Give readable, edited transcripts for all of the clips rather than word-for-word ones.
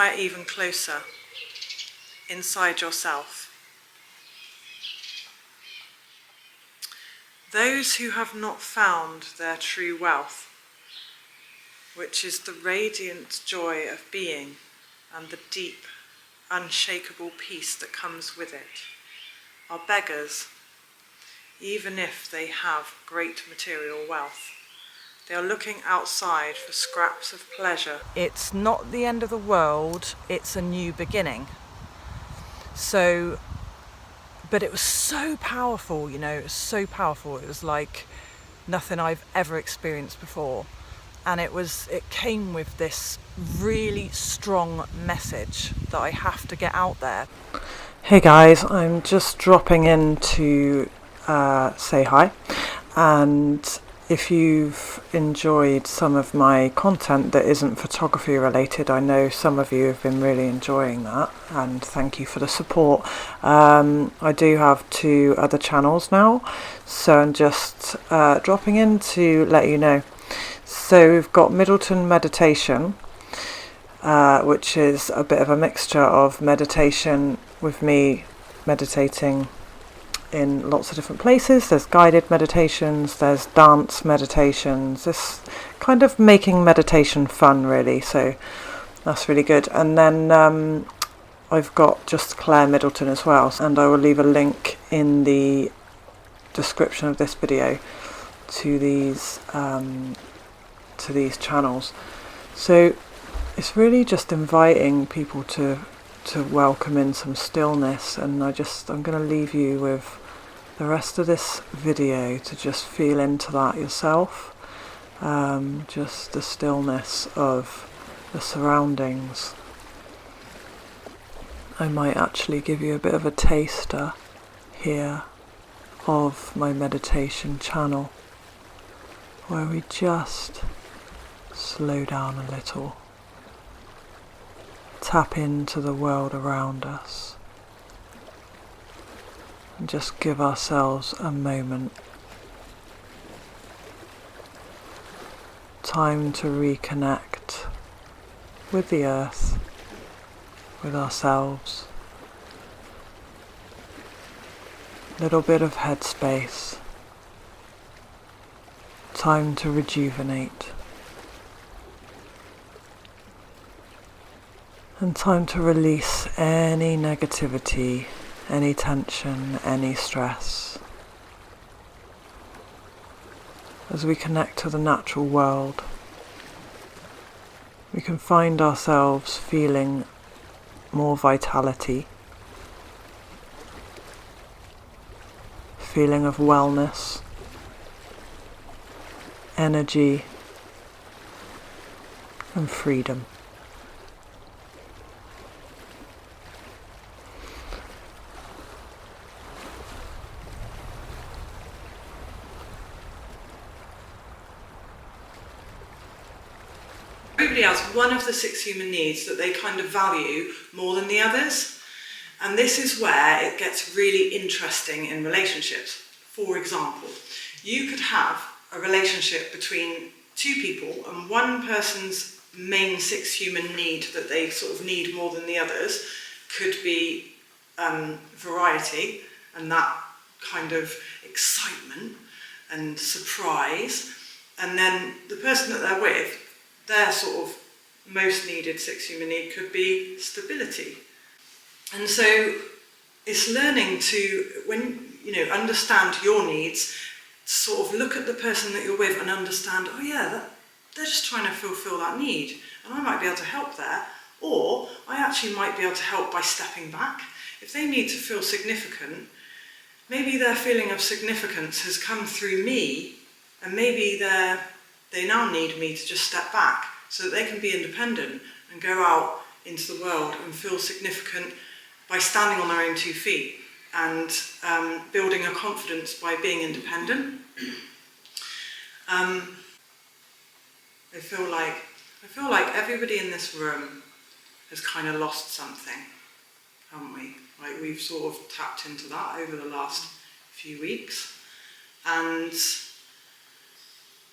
inquire even closer inside yourself. Those who have not found their true wealth, which is the radiant joy of being and the deep, unshakable peace that comes with it, are beggars, even if they have great material wealth. They are looking outside for scraps of pleasure. It's not the end of the world, it's a new beginning. So, but it was so powerful, you know, it was so powerful. It was like nothing I've ever experienced before. And it came with this really strong message that I have to get out there. Hey guys, I'm just dropping in to say hi, and if you've enjoyed some of my content that isn't photography related, I know some of you have been really enjoying that, and thank you for the support. I do have 2 other channels now, so I'm just dropping in to let you know. So we've got Middleton Meditation, which is a bit of a mixture of meditation with me meditating in lots of different places. There's guided meditations, there's dance meditations, this kind of making meditation fun really, so that's really good. And then I've got just Claire Middleton as well, and I will leave a link in the description of this video to these channels. So it's really just inviting people to welcome in some stillness, and I'm going to leave you with the rest of this video to just feel into that yourself, just the stillness of the surroundings. I might actually give you a bit of a taster here of my meditation channel, where we just slow down a little, tap into the world around us, and just give ourselves a moment, time to reconnect with the earth, with ourselves, little bit of headspace, time to rejuvenate, and time to release any negativity, any tension, any stress. As we connect to the natural world, we can find ourselves feeling more vitality, feeling of wellness, energy, and freedom. Everybody has one of the 6 human needs that they kind of value more than the others. And this is where it gets really interesting in relationships. For example, you could have a relationship between 2 people, and one person's main 6 human need that they sort of need more than the others could be variety, and that kind of excitement and surprise. And then the person that they're with, their sort of most needed 6 human need could be stability. And so it's learning to, when understand your needs, sort of look at the person that you're with and understand, oh yeah, they're just trying to fulfill that need, and I might be able to help there, or I actually might be able to help by stepping back. If they need to feel significant, maybe their feeling of significance has come through me, and maybe they now need me to just step back so that they can be independent and go out into the world and feel significant by standing on their own 2 feet and building a confidence by being independent. I feel like everybody in this room has kind of lost something, haven't we? Like, we've sort of tapped into that over the last few weeks. And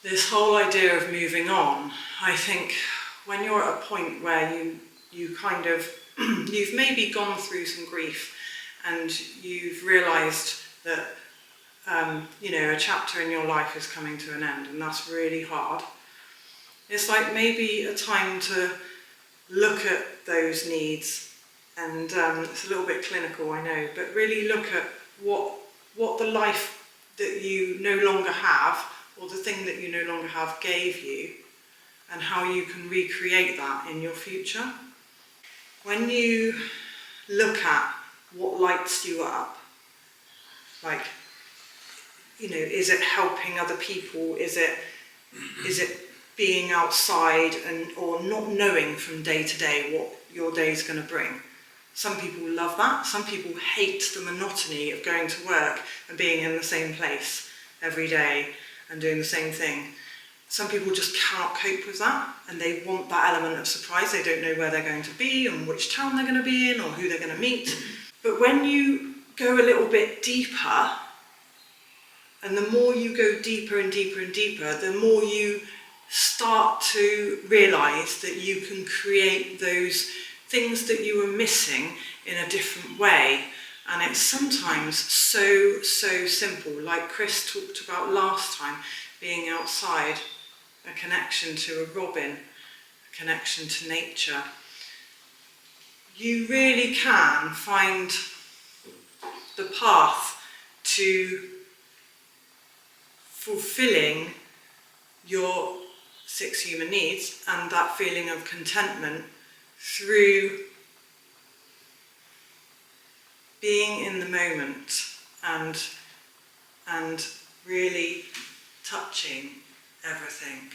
this whole idea of moving on, I think when you're at a point where you kind of, you've maybe gone through some grief and you've realised that, you know, a chapter in your life is coming to an end, and that's really hard. It's like maybe a time to look at those needs, and it's a little bit clinical, I know, but really look at what the life that you no longer have, or the thing that you no longer have, gave you, and how you can recreate that in your future. When you look at what lights you up, like, you know, is it helping other people? Is it being outside or not knowing from day to day what your day is going to bring? Some people love that. Some people hate the monotony of going to work and being in the same place every day and doing the same thing. Some people just cannot cope with that, and they want that element of surprise. They don't know where they're going to be and which town they're going to be in or who they're going to meet. But when you go a little bit deeper, and the more you go deeper and deeper and deeper, the more you start to realise that you can create those things that you were missing in a different way. And it's sometimes so simple, like Chris talked about last time, being outside, a connection to a robin, a connection to nature. You really can find the path to fulfilling your 6 human needs and that feeling of contentment through being in the moment and really touching everything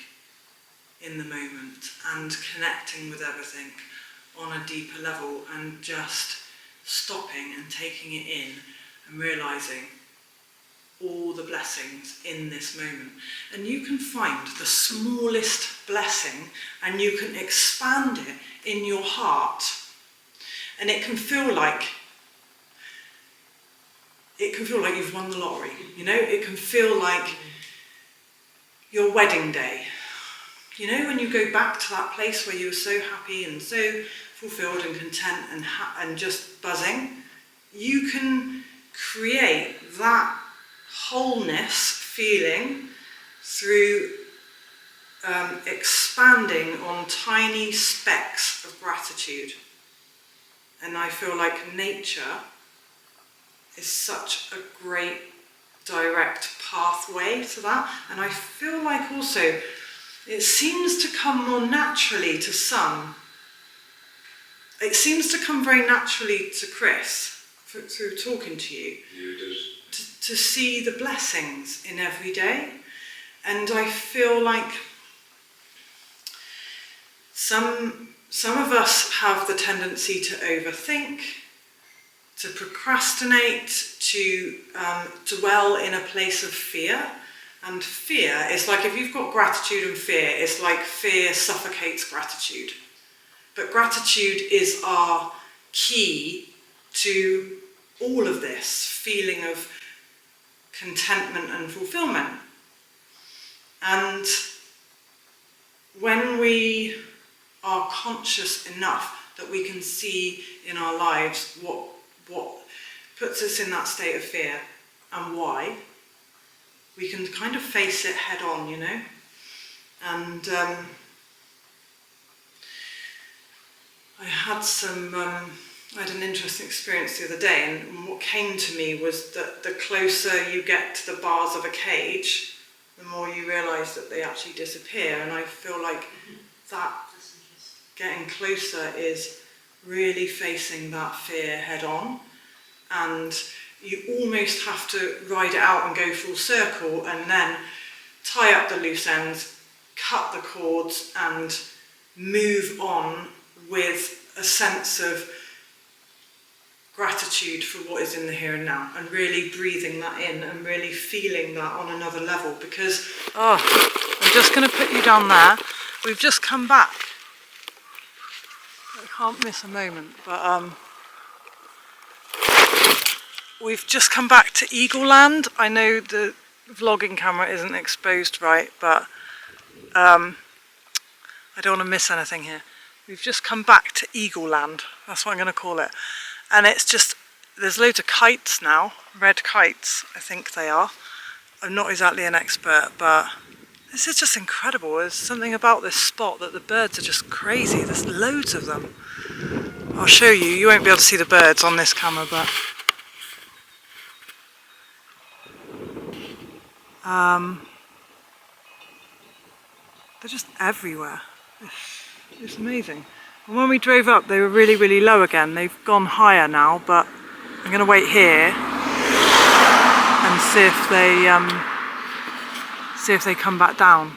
in the moment and connecting with everything on a deeper level, and just stopping and taking it in and realising all the blessings in this moment. And you can find the smallest blessing and you can expand it in your heart, and it can feel like you've won the lottery, you know. It can feel like your wedding day, you know, when you go back to that place where you were so happy and so fulfilled and content and just buzzing. You can create that wholeness feeling through expanding on tiny specks of gratitude. And I feel like nature is such a great direct pathway to that. And I feel like also it seems to come more naturally to some. It seems to come very naturally to Chris through talking to you. Yeah, it does. To see the blessings in every day. And I feel like some of us have the tendency to overthink, to procrastinate, to dwell in a place of fear. And fear is like, if you've got gratitude and fear, it's like fear suffocates gratitude. But gratitude is our key to all of this feeling of contentment and fulfillment. And when we are conscious enough that we can see in our lives what puts us in that state of fear and why, we can kind of face it head on, you know. And I had an interesting experience the other day, and what came to me was that the closer you get to the bars of a cage, the more you realise that they actually disappear. And I feel like that getting closer is really facing that fear head on, and you almost have to ride it out and go full circle and then tie up the loose ends, cut the cords and move on with a sense of gratitude for what is in the here and now, and really breathing that in and really feeling that on another level. Because, I'm just going to put you down there. We've just come back. I can't miss a moment, but we've just come back to Eagle Land. I know the vlogging camera isn't exposed right, but I don't want to miss anything here. We've just come back to Eagle Land, that's what I'm going to call it. And it's just, there's loads of kites now, red kites I think they are. I'm not exactly an expert, but this is just incredible. There's something about this spot that the birds are just crazy. There's loads of them. I'll show you. You won't be able to see the birds on this camera, but they're just everywhere. It's amazing. And when we drove up, they were really, really low again. They've gone higher now, but I'm going to wait here and see if they come back down.